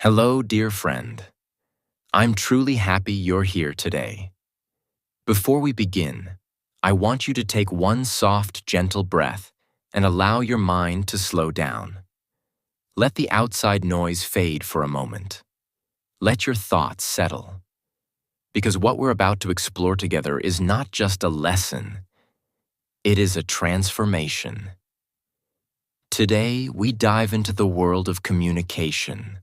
Hello, dear friend. I'm truly happy you're here today. Before we begin, I want you to take one soft, gentle breath and allow your mind to slow down. Let the outside noise fade for a moment. Let your thoughts settle. Because what we're about to explore together is not just a lesson, it is a transformation. Today, we dive into the world of communication.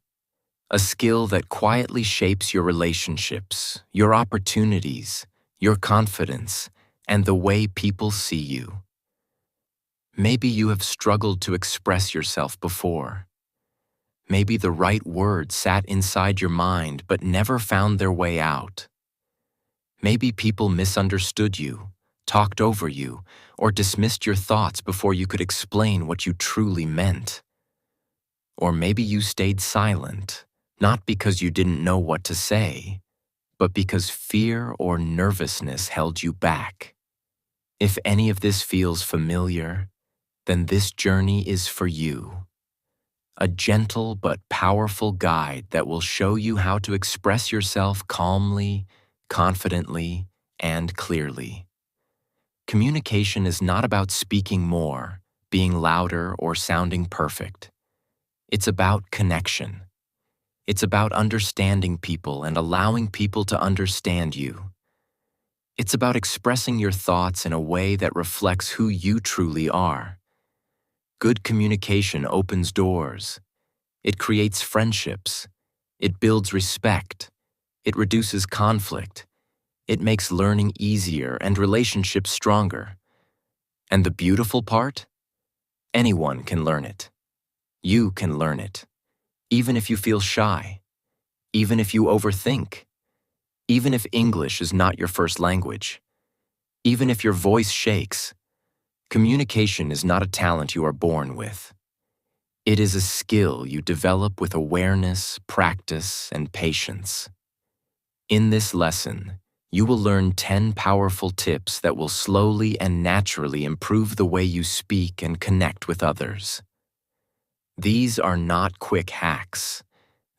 A skill that quietly shapes your relationships, your opportunities, your confidence, and the way people see you. Maybe you have struggled to express yourself before. Maybe the right words sat inside your mind but never found their way out. Maybe people misunderstood you, talked over you, or dismissed your thoughts before you could explain what you truly meant. Or maybe you stayed silent, not because you didn't know what to say, but because fear or nervousness held you back. If any of this feels familiar, then this journey is for you. A gentle but powerful guide that will show you how to express yourself calmly, confidently, and clearly. Communication is not about speaking more, being louder, or sounding perfect. It's about connection. It's about understanding people and allowing people to understand you. It's about expressing your thoughts in a way that reflects who you truly are. Good communication opens doors. It creates friendships. It builds respect. It reduces conflict. It makes learning easier and relationships stronger. And the beautiful part? Anyone can learn it. You can learn it. Even if you feel shy. Even if you overthink. Even if English is not your first language. Even if your voice shakes. Communication is not a talent you are born with. It is a skill you develop with awareness, practice, and patience. In this lesson, you will learn 10 powerful tips that will slowly and naturally improve the way you speak and connect with others. These are not quick hacks.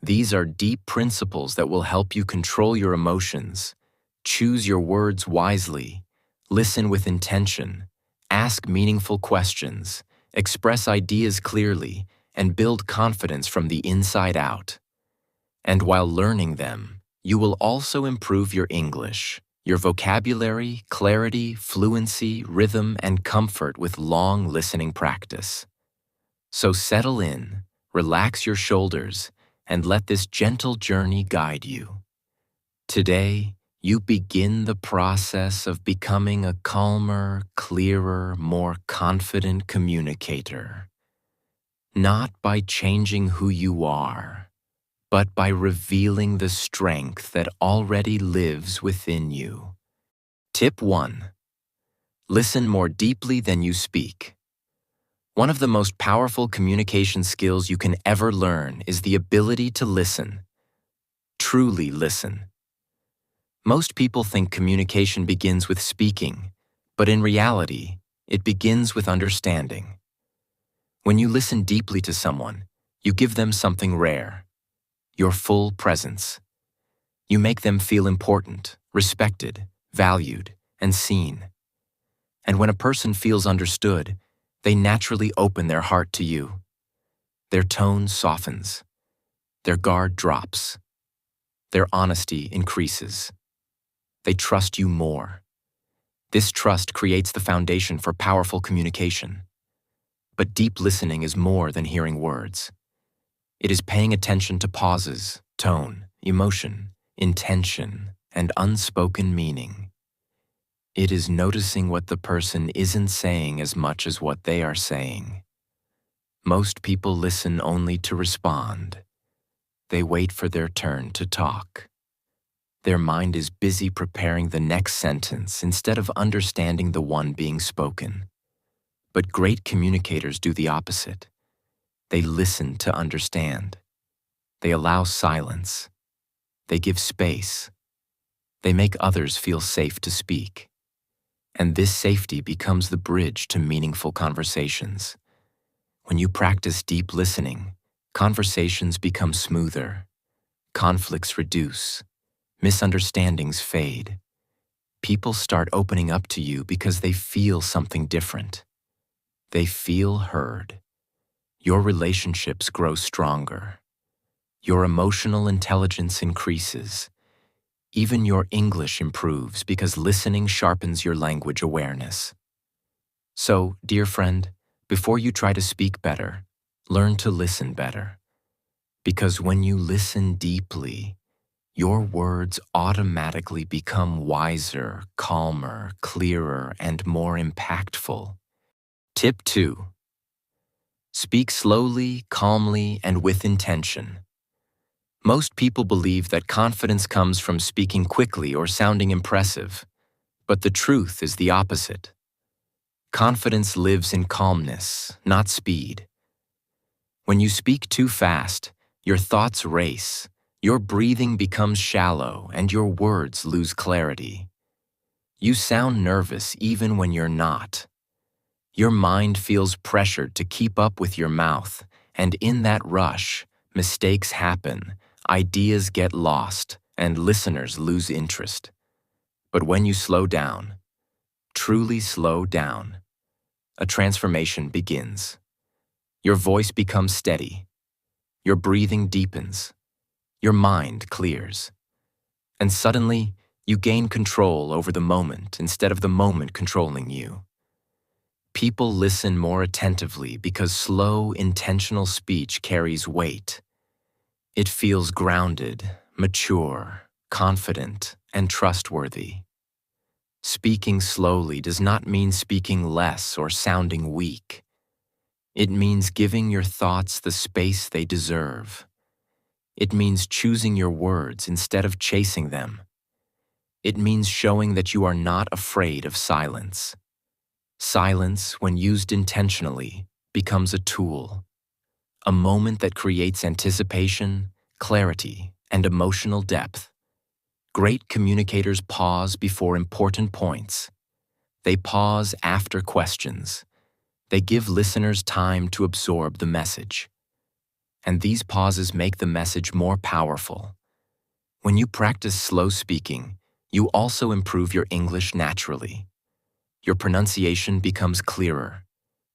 These are deep principles that will help you control your emotions, choose your words wisely, listen with intention, ask meaningful questions, express ideas clearly, and build confidence from the inside out. And while learning them, you will also improve your English, your vocabulary, clarity, fluency, rhythm, and comfort with long listening practice. So settle in, relax your shoulders, and let this gentle journey guide you. Today, you begin the process of becoming a calmer, clearer, more confident communicator. Not by changing who you are, but by revealing the strength that already lives within you. Tip 1. Listen more deeply than you speak. One of the most powerful communication skills you can ever learn is the ability to listen. Truly listen. Most people think communication begins with speaking, but in reality, it begins with understanding. When you listen deeply to someone, you give them something rare, your full presence. You make them feel important, respected, valued, and seen. And when a person feels understood, they naturally open their heart to you. Their tone softens. Their guard drops. Their honesty increases. They trust you more. This trust creates the foundation for powerful communication. But deep listening is more than hearing words. It is paying attention to pauses, tone, emotion, intention, and unspoken meaning. It is noticing what the person isn't saying as much as what they are saying. Most people listen only to respond. They wait for their turn to talk. Their mind is busy preparing the next sentence instead of understanding the one being spoken. But great communicators do the opposite. They listen to understand. They allow silence. They give space. They make others feel safe to speak. And this safety becomes the bridge to meaningful conversations. When you practice deep listening, conversations become smoother, conflicts reduce, misunderstandings fade. People start opening up to you because they feel something different. They feel heard. Your relationships grow stronger. Your emotional intelligence increases. Even your English improves because listening sharpens your language awareness. So, dear friend, before you try to speak better, learn to listen better. Because when you listen deeply, your words automatically become wiser, calmer, clearer, and more impactful. Tip 2. Speak slowly, calmly, and with intention. Most people believe that confidence comes from speaking quickly or sounding impressive, but the truth is the opposite. Confidence lives in calmness, not speed. When you speak too fast, your thoughts race, your breathing becomes shallow, and your words lose clarity. You sound nervous even when you're not. Your mind feels pressured to keep up with your mouth, and in that rush, mistakes happen, ideas get lost, and listeners lose interest. But when you slow down, truly slow down, a transformation begins. Your voice becomes steady. Your breathing deepens. Your mind clears. And suddenly, you gain control over the moment instead of the moment controlling you. People listen more attentively because slow, intentional speech carries weight. It feels grounded, mature, confident, and trustworthy. Speaking slowly does not mean speaking less or sounding weak. It means giving your thoughts the space they deserve. It means choosing your words instead of chasing them. It means showing that you are not afraid of silence. Silence, when used intentionally, becomes a tool, a moment that creates anticipation, clarity, and emotional depth. Great communicators pause before important points. They pause after questions. They give listeners time to absorb the message. And these pauses make the message more powerful. When you practice slow speaking, you also improve your English naturally. Your pronunciation becomes clearer.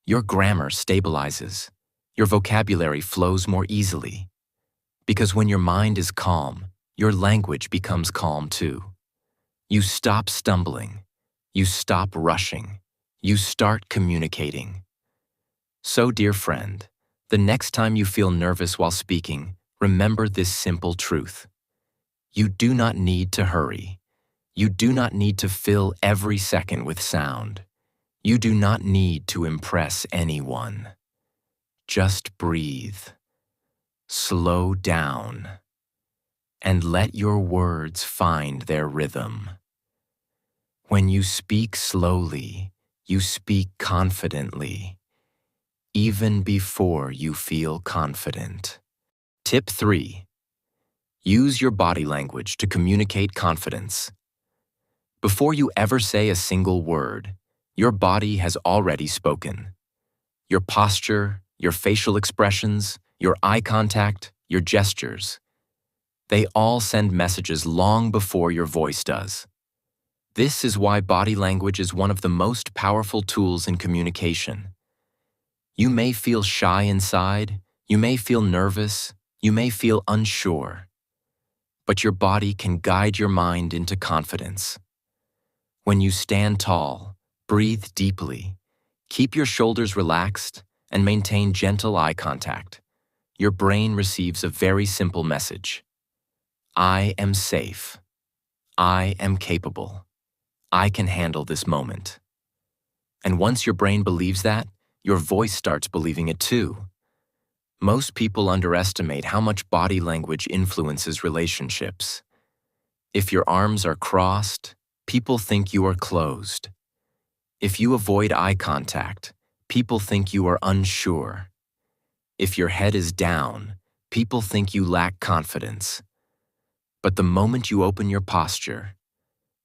Your grammar stabilizes. Your vocabulary flows more easily. Because when your mind is calm, your language becomes calm too. You stop stumbling. You stop rushing. You start communicating. So, dear friend, the next time you feel nervous while speaking, remember this simple truth. You do not need to hurry. You do not need to fill every second with sound. You do not need to impress anyone. Just breathe. Slow down. And let your words find their rhythm. When you speak slowly, you speak confidently, even before you feel confident. Tip 3. Use your body language to communicate confidence. Before you ever say a single word, your body has already spoken. Your posture, your facial expressions, your eye contact, your gestures, they all send messages long before your voice does. This is why body language is one of the most powerful tools in communication. You may feel shy inside, you may feel nervous, you may feel unsure, but your body can guide your mind into confidence. When you stand tall, breathe deeply, keep your shoulders relaxed, and maintain gentle eye contact, your brain receives a very simple message. I am safe. I am capable. I can handle this moment. And once your brain believes that, your voice starts believing it too. Most people underestimate how much body language influences relationships. If your arms are crossed, people think you are closed. If you avoid eye contact, people think you are unsure. If your head is down, people think you lack confidence. But the moment you open your posture,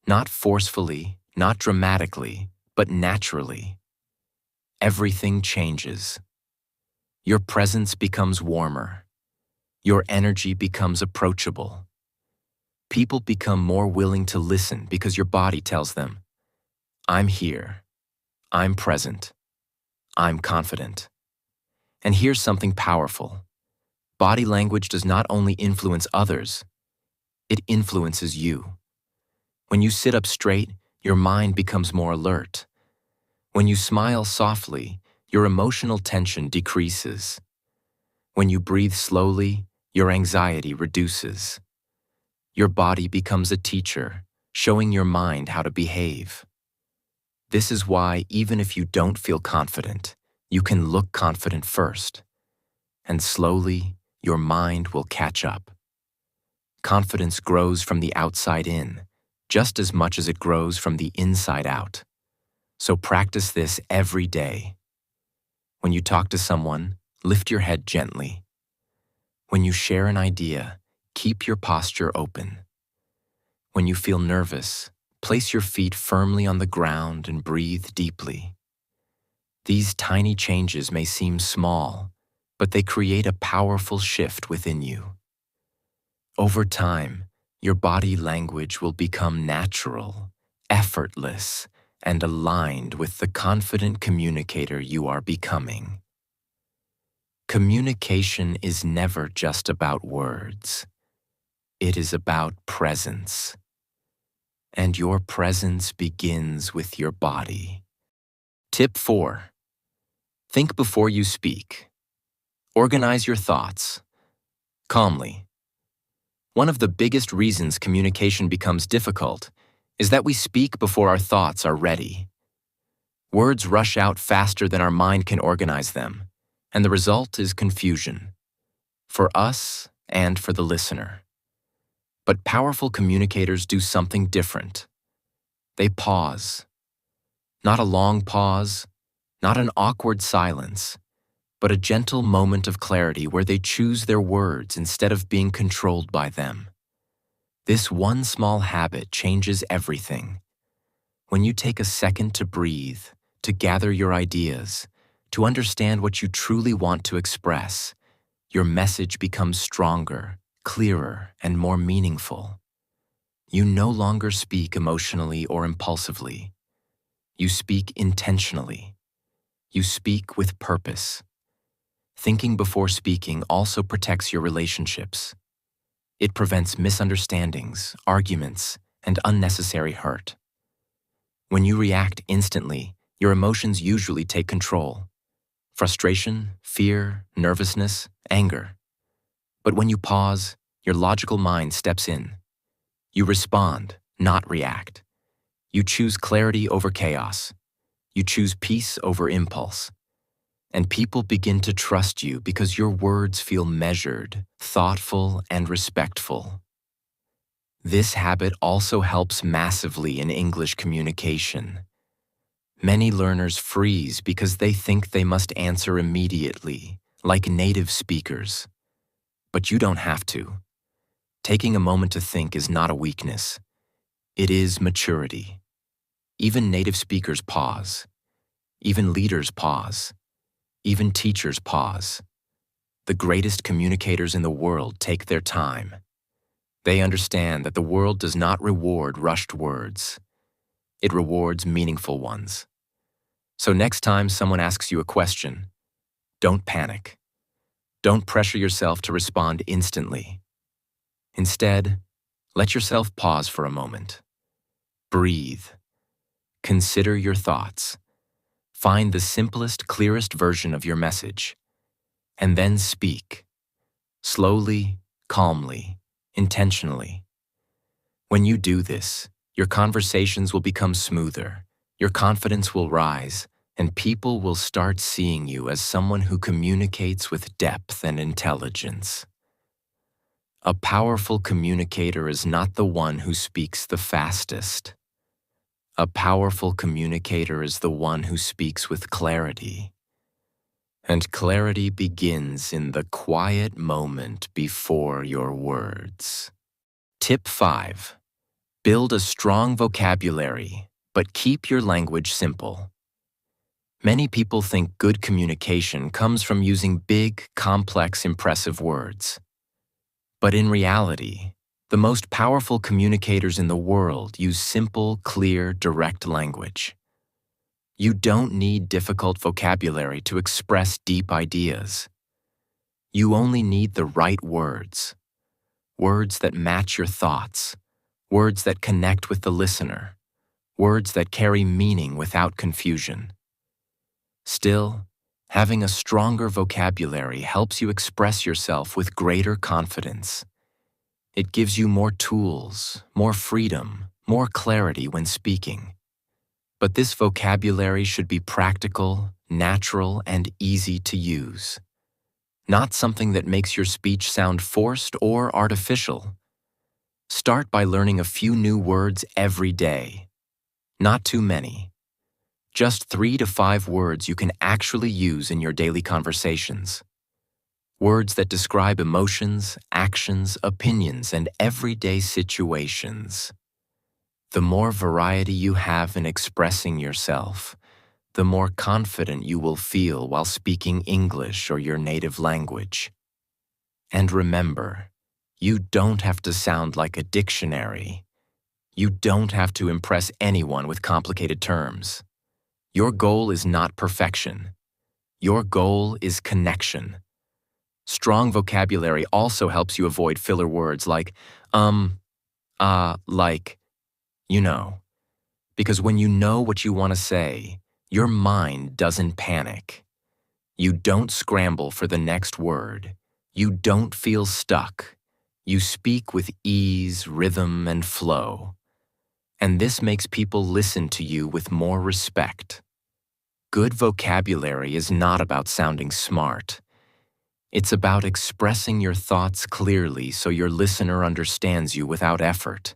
not forcefully, not dramatically, but naturally, everything changes. Your presence becomes warmer. Your energy becomes approachable. People become more willing to listen because your body tells them, I'm here, I'm present, I'm confident. And here's something powerful. Body language does not only influence others, it influences you. When you sit up straight, your mind becomes more alert. When you smile softly, your emotional tension decreases. When you breathe slowly, your anxiety reduces. Your body becomes a teacher, showing your mind how to behave. This is why, even if you don't feel confident, you can look confident first, and slowly, your mind will catch up. Confidence grows from the outside in, just as much as it grows from the inside out. So practice this every day. When you talk to someone, lift your head gently. When you share an idea, keep your posture open. When you feel nervous, place your feet firmly on the ground and breathe deeply. These tiny changes may seem small, but they create a powerful shift within you. Over time, your body language will become natural, effortless, and aligned with the confident communicator you are becoming. Communication is never just about words. It is about presence. And your presence begins with your body. Tip 4. Think before you speak. Organize your thoughts. Calmly. One of the biggest reasons communication becomes difficult is that we speak before our thoughts are ready. Words rush out faster than our mind can organize them, and the result is confusion, for us and for the listener. But powerful communicators do something different. They pause. Not a long pause, not an awkward silence, but a gentle moment of clarity where they choose their words instead of being controlled by them. This one small habit changes everything. When you take a second to breathe, to gather your ideas, to understand what you truly want to express, your message becomes stronger, clearer, and more meaningful. You no longer speak emotionally or impulsively. You speak intentionally. You speak with purpose. Thinking before speaking also protects your relationships. It prevents misunderstandings, arguments, and unnecessary hurt. When you react instantly, your emotions usually take control. Frustration, fear, nervousness, anger. But when you pause, your logical mind steps in. You respond, not react. You choose clarity over chaos. You choose peace over impulse. And people begin to trust you because your words feel measured, thoughtful, and respectful. This habit also helps massively in English communication. Many learners freeze because they think they must answer immediately, like native speakers. But you don't have to. Taking a moment to think is not a weakness. It is maturity. Even native speakers pause. Even leaders pause. Even teachers pause. The greatest communicators in the world take their time. They understand that the world does not reward rushed words. It rewards meaningful ones. So next time someone asks you a question, don't panic. Don't pressure yourself to respond instantly. Instead, let yourself pause for a moment. Breathe. Consider your thoughts. Find the simplest, clearest version of your message. And then speak. Slowly, calmly, intentionally. When you do this, your conversations will become smoother, your confidence will rise, and people will start seeing you as someone who communicates with depth and intelligence. A powerful communicator is not the one who speaks the fastest. A powerful communicator is the one who speaks with clarity. And clarity begins in the quiet moment before your words. Tip 5. Build a strong vocabulary, but keep your language simple. Many people think good communication comes from using big, complex, impressive words. But in reality, the most powerful communicators in the world use simple, clear, direct language. You don't need difficult vocabulary to express deep ideas. You only need the right words. Words that match your thoughts. Words that connect with the listener. Words that carry meaning without confusion. Still, having a stronger vocabulary helps you express yourself with greater confidence. It gives you more tools, more freedom, more clarity when speaking. But this vocabulary should be practical, natural, and easy to use. Not something that makes your speech sound forced or artificial. Start by learning a few new words every day. Not too many. Just 3 to 5 words you can actually use in your daily conversations. Words that describe emotions, actions, opinions, and everyday situations. The more variety you have in expressing yourself, the more confident you will feel while speaking English or your native language. And remember, you don't have to sound like a dictionary. You don't have to impress anyone with complicated terms. Your goal is not perfection. Your goal is connection. Strong vocabulary also helps you avoid filler words like, like, you know. Because when you know what you want to say, your mind doesn't panic. You don't scramble for the next word. You don't feel stuck. You speak with ease, rhythm, and flow. And this makes people listen to you with more respect. Good vocabulary is not about sounding smart. It's about expressing your thoughts clearly so your listener understands you without effort.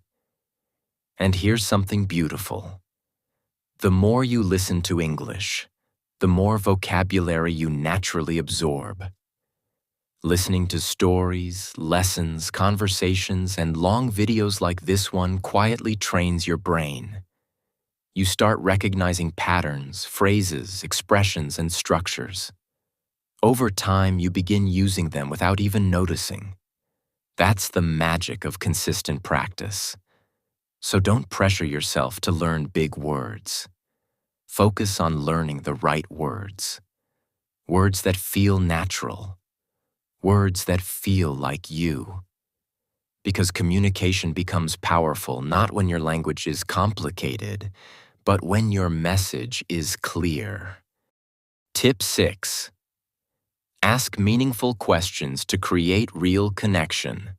And here's something beautiful. The more you listen to English, the more vocabulary you naturally absorb. Listening to stories, lessons, conversations, and long videos like this one quietly trains your brain. You start recognizing patterns, phrases, expressions, and structures. Over time, you begin using them without even noticing. That's the magic of consistent practice. So don't pressure yourself to learn big words. Focus on learning the right words. Words that feel natural. Words that feel like you. Because communication becomes powerful not when your language is complicated, but when your message is clear. Tip 6. Ask meaningful questions to create real connection.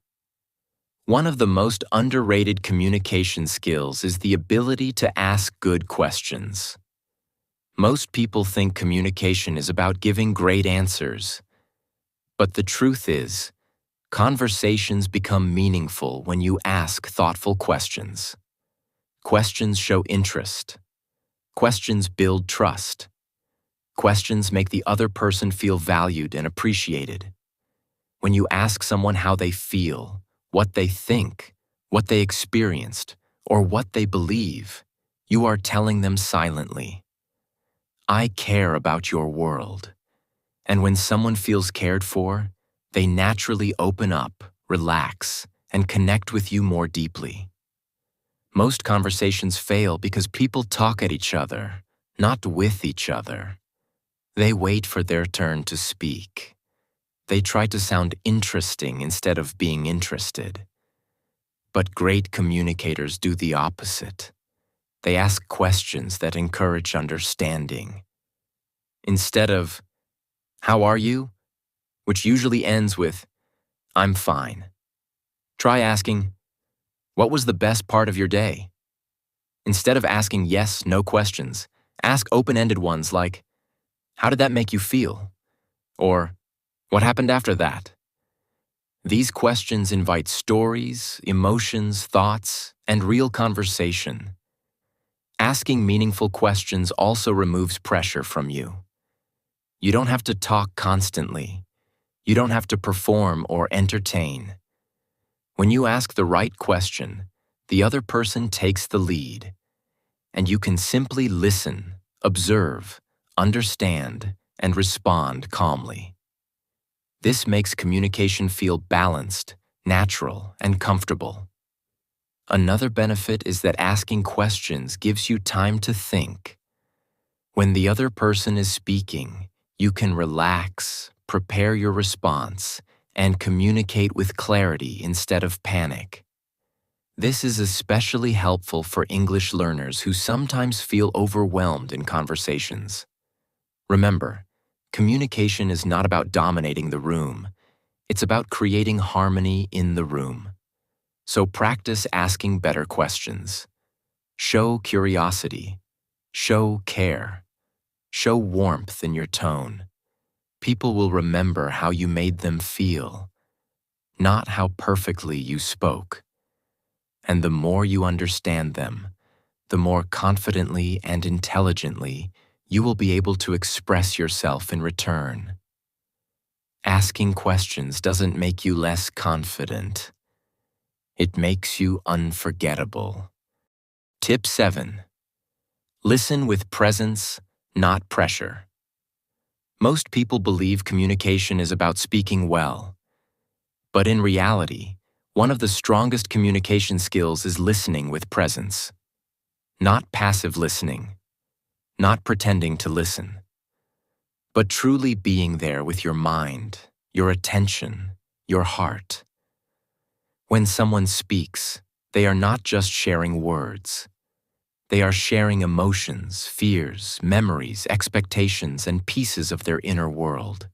One of the most underrated communication skills is the ability to ask good questions. Most people think communication is about giving great answers. But the truth is, conversations become meaningful when you ask thoughtful questions. Questions show interest. Questions build trust. Questions make the other person feel valued and appreciated. When you ask someone how they feel, what they think, what they experienced, or what they believe, you are telling them silently, I care about your world. And when someone feels cared for, they naturally open up, relax, and connect with you more deeply. Most conversations fail because people talk at each other, not with each other. They wait for their turn to speak. They try to sound interesting instead of being interested. But great communicators do the opposite. They ask questions that encourage understanding. Instead of, how are you? Which usually ends with, I'm fine. Try asking, what was the best part of your day? Instead of asking yes, no questions, ask open-ended ones like, how did that make you feel? Or, what happened after that? These questions invite stories, emotions, thoughts, and real conversation. Asking meaningful questions also removes pressure from you. You don't have to talk constantly. You don't have to perform or entertain. When you ask the right question, the other person takes the lead, and you can simply listen, observe, understand, and respond calmly. This makes communication feel balanced, natural, and comfortable. Another benefit is that asking questions gives you time to think. When the other person is speaking, you can relax, prepare your response, and communicate with clarity instead of panic. This is especially helpful for English learners who sometimes feel overwhelmed in conversations. Remember, communication is not about dominating the room. It's about creating harmony in the room. So practice asking better questions. Show curiosity. Show care. Show warmth in your tone. People will remember how you made them feel, not how perfectly you spoke. And the more you understand them, the more confidently and intelligently you will be able to express yourself in return. Asking questions doesn't make you less confident. It makes you unforgettable. Tip 7. Listen with presence, not pressure. Most people believe communication is about speaking well. But in reality, one of the strongest communication skills is listening with presence. Not passive listening, not pretending to listen, but truly being there with your mind, your attention, your heart. When someone speaks, they are not just sharing words. They are sharing emotions, fears, memories, expectations, and pieces of their inner world.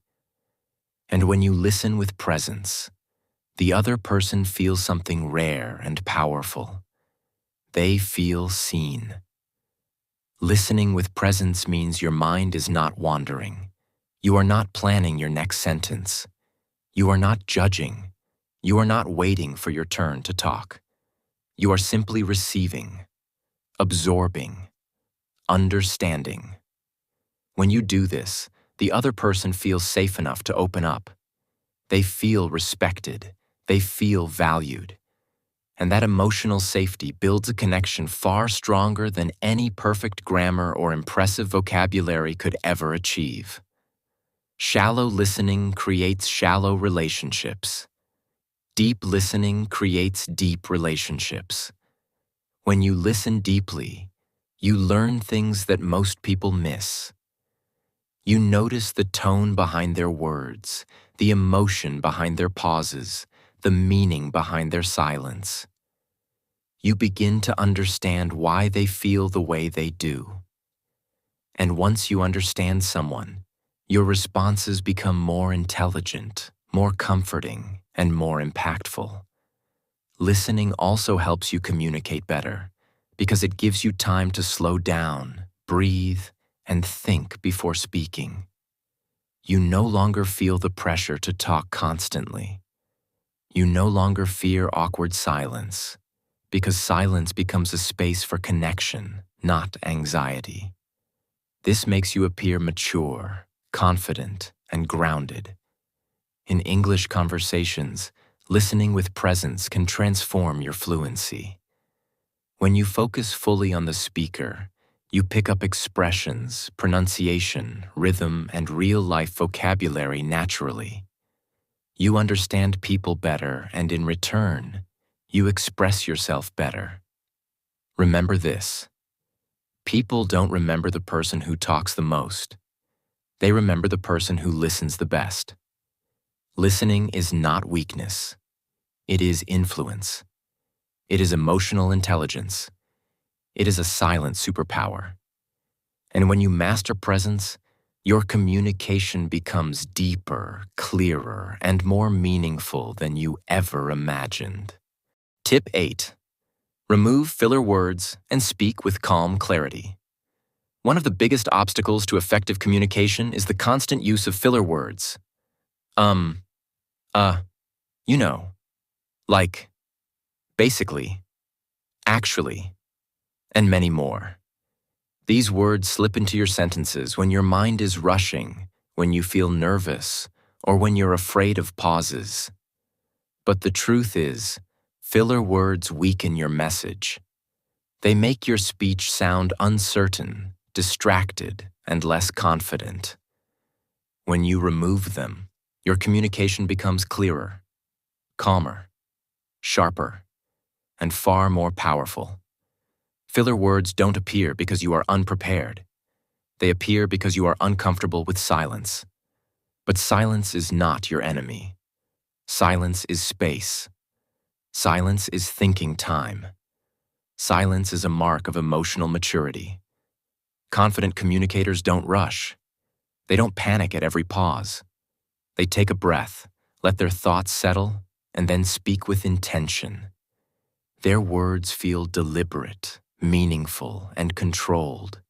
And when you listen with presence, the other person feels something rare and powerful. They feel seen. Listening with presence means your mind is not wandering. You are not planning your next sentence. You are not judging. You are not waiting for your turn to talk. You are simply receiving, absorbing, understanding. When you do this, the other person feels safe enough to open up. They feel respected. They feel valued. And that emotional safety builds a connection far stronger than any perfect grammar or impressive vocabulary could ever achieve. Shallow listening creates shallow relationships. Deep listening creates deep relationships. When you listen deeply, you learn things that most people miss. You notice the tone behind their words, the emotion behind their pauses, the meaning behind their silence. You begin to understand why they feel the way they do. And once you understand someone, your responses become more intelligent, more comforting, and more impactful. Listening also helps you communicate better because it gives you time to slow down, breathe, and think before speaking. You no longer feel the pressure to talk constantly. You no longer fear awkward silence, because silence becomes a space for connection, not anxiety. This makes you appear mature, confident, and grounded. In English conversations, listening with presence can transform your fluency. When you focus fully on the speaker, you pick up expressions, pronunciation, rhythm, and real-life vocabulary naturally. You understand people better, and in return, you express yourself better. Remember this: people don't remember the person who talks the most. They remember the person who listens the best. Listening is not weakness. It is influence. It is emotional intelligence. It is a silent superpower. And when you master presence, your communication becomes deeper, clearer, and more meaningful than you ever imagined. Tip 8. Remove filler words and speak with calm clarity. One of the biggest obstacles to effective communication is the constant use of filler words. You know, like, basically, actually, and many more. These words slip into your sentences when your mind is rushing, when you feel nervous, or when you're afraid of pauses. But the truth is, filler words weaken your message. They make your speech sound uncertain, distracted, and less confident. When you remove them, your communication becomes clearer, calmer, sharper, and far more powerful. Filler words don't appear because you are unprepared. They appear because you are uncomfortable with silence. But silence is not your enemy. Silence is space. Silence is thinking time. Silence is a mark of emotional maturity. Confident communicators don't rush. They don't panic at every pause. They take a breath, let their thoughts settle, and then speak with intention. Their words feel deliberate, meaningful, and controlled.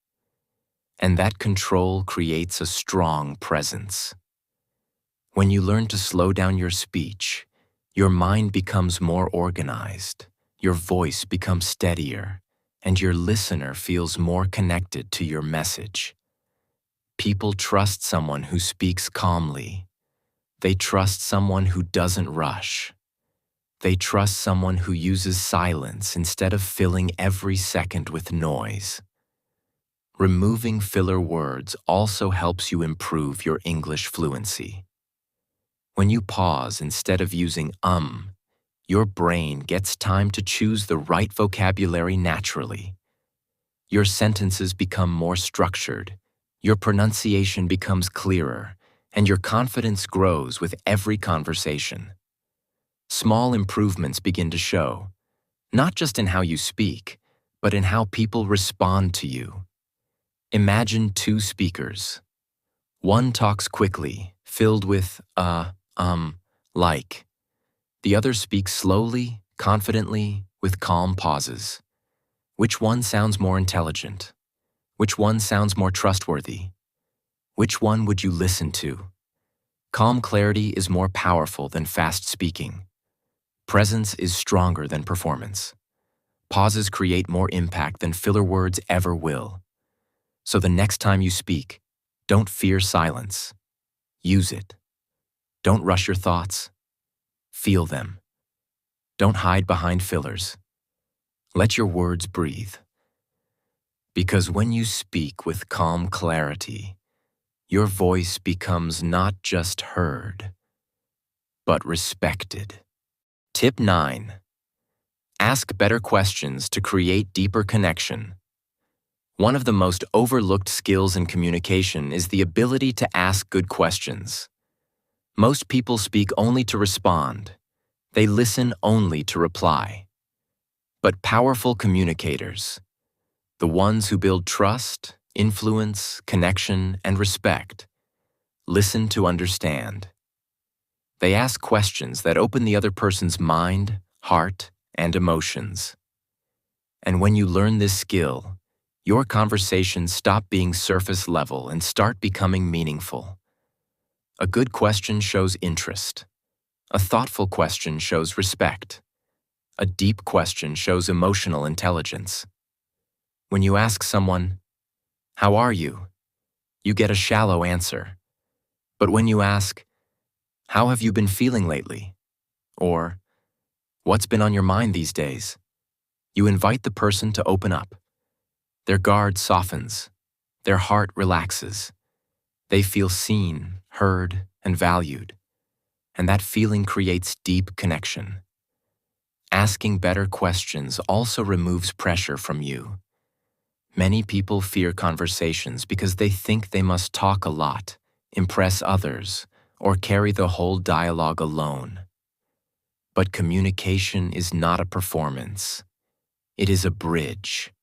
And that control creates a strong presence. When you learn to slow down your speech, your mind becomes more organized, your voice becomes steadier, and your listener feels more connected to your message. People trust someone who speaks calmly. They trust someone who doesn't rush. They trust someone who uses silence instead of filling every second with noise. Removing filler words also helps you improve your English fluency. When you pause instead of using your brain gets time to choose the right vocabulary naturally. Your sentences become more structured, your pronunciation becomes clearer, and your confidence grows with every conversation. Small improvements begin to show, not just in how you speak, but in how people respond to you. Imagine two speakers. One talks quickly, filled with like. The other speaks slowly, confidently, with calm pauses. Which one sounds more intelligent? Which one sounds more trustworthy? Which one would you listen to? Calm clarity is more powerful than fast speaking. Presence is stronger than performance. Pauses create more impact than filler words ever will. So the next time you speak, don't fear silence. Use it. Don't rush your thoughts. Feel them. Don't hide behind fillers. Let your words breathe. Because when you speak with calm clarity, your voice becomes not just heard, but respected. Tip 9. Ask better questions to create deeper connection. One of the most overlooked skills in communication is the ability to ask good questions. Most people speak only to respond. They listen only to reply. But powerful communicators, the ones who build trust, influence, connection, and respect, listen to understand. They ask questions that open the other person's mind, heart, and emotions. And when you learn this skill, your conversations stop being surface level and start becoming meaningful. A good question shows interest. A thoughtful question shows respect. A deep question shows emotional intelligence. When you ask someone, "How are you?" you get a shallow answer. But when you ask, "How have you been feeling lately?" or "What's been on your mind these days?" you invite the person to open up. Their guard softens. Their heart relaxes. They feel seen, heard, and valued. And that feeling creates deep connection. Asking better questions also removes pressure from you. Many people fear conversations because they think they must talk a lot, impress others, or carry the whole dialogue alone. But communication is not a performance. It is a bridge.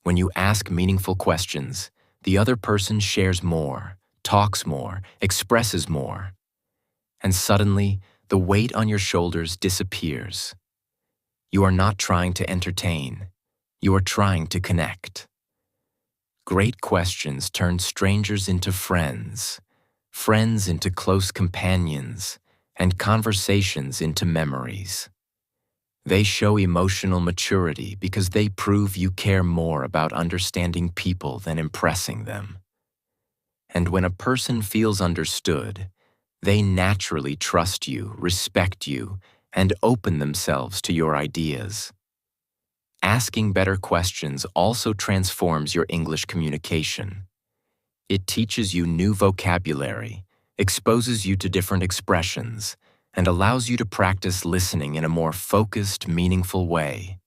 When you ask meaningful questions, the other person shares more, talks more, expresses more. And suddenly, the weight on your shoulders disappears. You are not trying to entertain. You are trying to connect. Great questions turn strangers into friends, friends into close companions, and conversations into memories. They show emotional maturity because they prove you care more about understanding people than impressing them. And when a person feels understood, they naturally trust you, respect you, and open themselves to your ideas. Asking better questions also transforms your English communication. It teaches you new vocabulary, exposes you to different expressions, and allows you to practice listening in a more focused, meaningful way.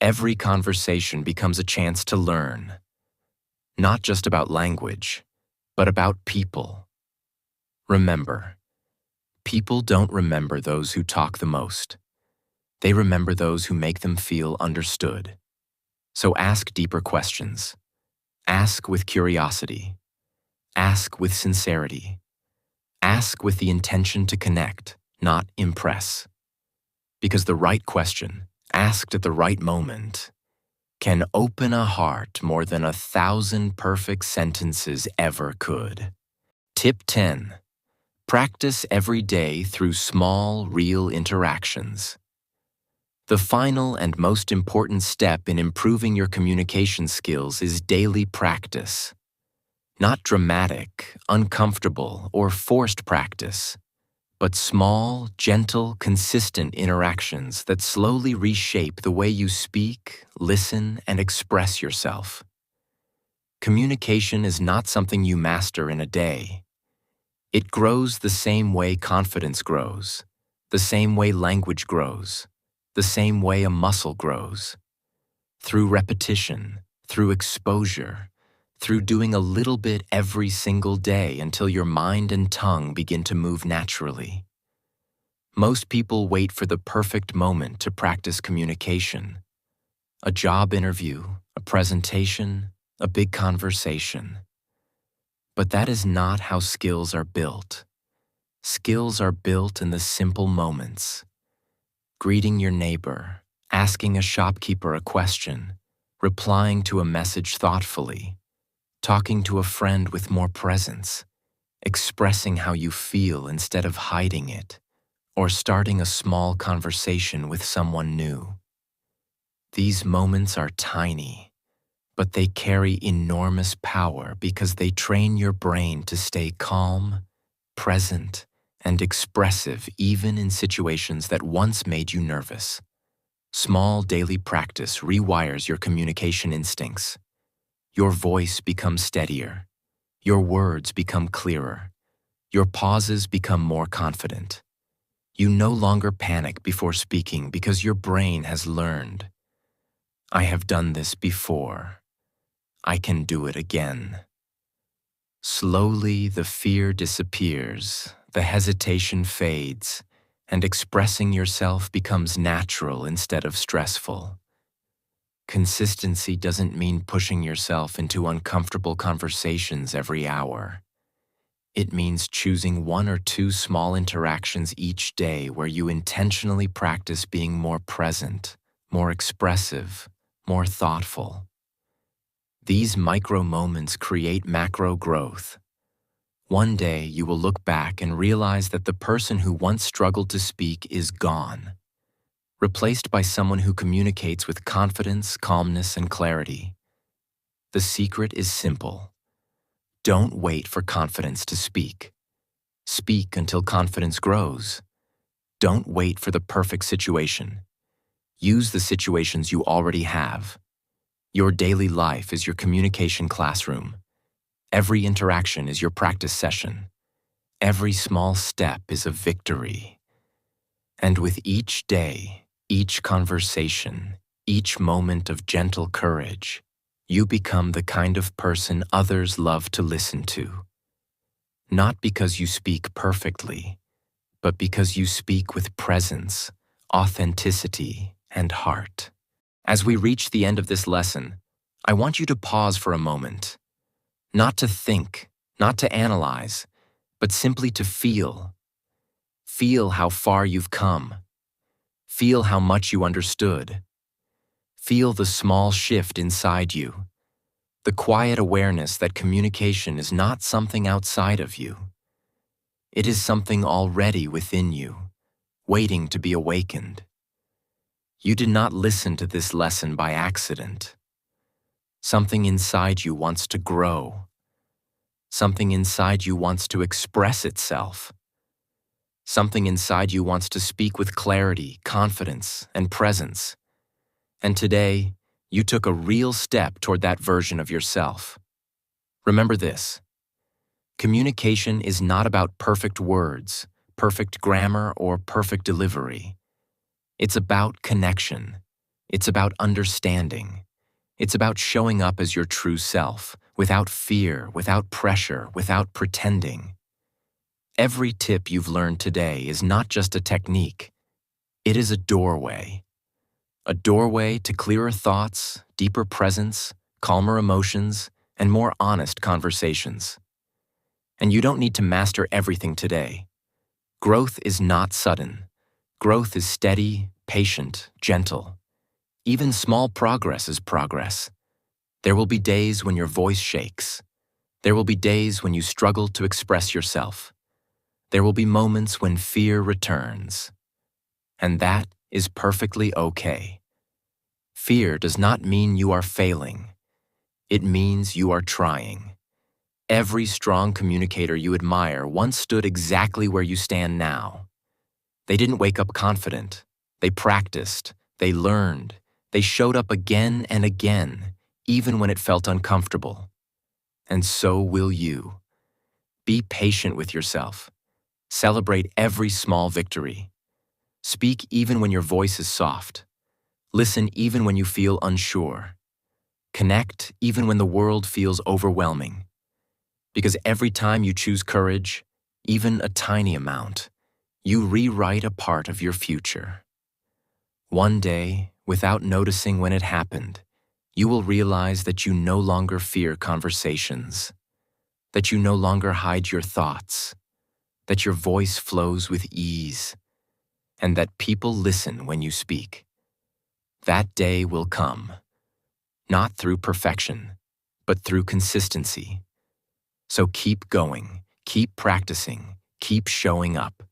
Every conversation becomes a chance to learn, not just about language, but about people. Remember, people don't remember those who talk the most. They remember those who make them feel understood. So ask deeper questions. Ask with curiosity. Ask with sincerity. Ask with the intention to connect, not impress. Because the right question, asked at the right moment, can open a heart more than 1,000 perfect sentences ever could. Tip 10. Practice every day through small, real interactions. The final and most important step in improving your communication skills is daily practice. Not dramatic, uncomfortable, or forced practice, but small, gentle, consistent interactions that slowly reshape the way you speak, listen, and express yourself. Communication is not something you master in a day. It grows the same way confidence grows, the same way language grows, the same way a muscle grows. Through repetition, through exposure, through doing a little bit every single day until your mind and tongue begin to move naturally. Most people wait for the perfect moment to practice communication. A job interview, a presentation, a big conversation. But that is not how skills are built. Skills are built in the simple moments. Greeting your neighbor, asking a shopkeeper a question, replying to a message thoughtfully, talking to a friend with more presence, expressing how you feel instead of hiding it, or starting a small conversation with someone new. These moments are tiny, but they carry enormous power because they train your brain to stay calm, present, and expressive even in situations that once made you nervous. Small daily practice rewires your communication instincts. Your voice becomes steadier. Your words become clearer. Your pauses become more confident. You no longer panic before speaking because your brain has learned. I have done this before. I can do it again. Slowly, the fear disappears, the hesitation fades, and expressing yourself becomes natural instead of stressful. Consistency doesn't mean pushing yourself into uncomfortable conversations every hour. It means choosing 1 or 2 small interactions each day where you intentionally practice being more present, more expressive, more thoughtful. These micro moments create macro growth. One day you will look back and realize that the person who once struggled to speak is gone, replaced by someone who communicates with confidence, calmness, and clarity. The secret is simple. Don't wait for confidence to speak. Speak until confidence grows. Don't wait for the perfect situation. Use the situations you already have. Your daily life is your communication classroom. Every interaction is your practice session. Every small step is a victory. And with each day, each conversation, each moment of gentle courage, you become the kind of person others love to listen to. Not because you speak perfectly, but because you speak with presence, authenticity, and heart. As we reach the end of this lesson, I want you to pause for a moment. Not to think, not to analyze, but simply to feel. Feel how far you've come. Feel how much you understood. Feel the small shift inside you. The quiet awareness that communication is not something outside of you. It is something already within you, waiting to be awakened. You did not listen to this lesson by accident. Something inside you wants to grow. Something inside you wants to express itself. Something inside you wants to speak with clarity, confidence, and presence. And today, you took a real step toward that version of yourself. Remember this: communication is not about perfect words, perfect grammar, or perfect delivery. It's about connection. It's about understanding. It's about showing up as your true self, without fear, without pressure, without pretending. Every tip you've learned today is not just a technique. It is a doorway. A doorway to clearer thoughts, deeper presence, calmer emotions, and more honest conversations. And you don't need to master everything today. Growth is not sudden. Growth is steady, patient, gentle. Even small progress is progress. There will be days when your voice shakes. There will be days when you struggle to express yourself. There will be moments when fear returns. And that is perfectly okay. Fear does not mean you are failing. It means you are trying. Every strong communicator you admire once stood exactly where you stand now. They didn't wake up confident. They practiced. They learned. They showed up again and again, even when it felt uncomfortable. And so will you. Be patient with yourself. Celebrate every small victory. Speak even when your voice is soft. Listen even when you feel unsure. Connect even when the world feels overwhelming. Because every time you choose courage, even a tiny amount, you rewrite a part of your future. One day, without noticing when it happened, you will realize that you no longer fear conversations, that you no longer hide your thoughts, that your voice flows with ease, and that people listen when you speak. That day will come, not through perfection, but through consistency. So keep going, keep practicing, keep showing up.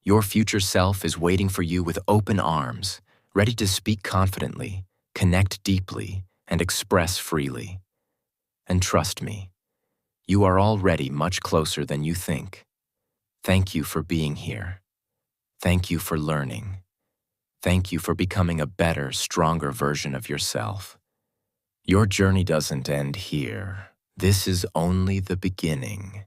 Your future self is waiting for you with open arms, ready to speak confidently, connect deeply, and express freely. And trust me, you are already much closer than you think. Thank you for being here. Thank you for learning. Thank you for becoming a better, stronger version of yourself. Your journey doesn't end here. This is only the beginning.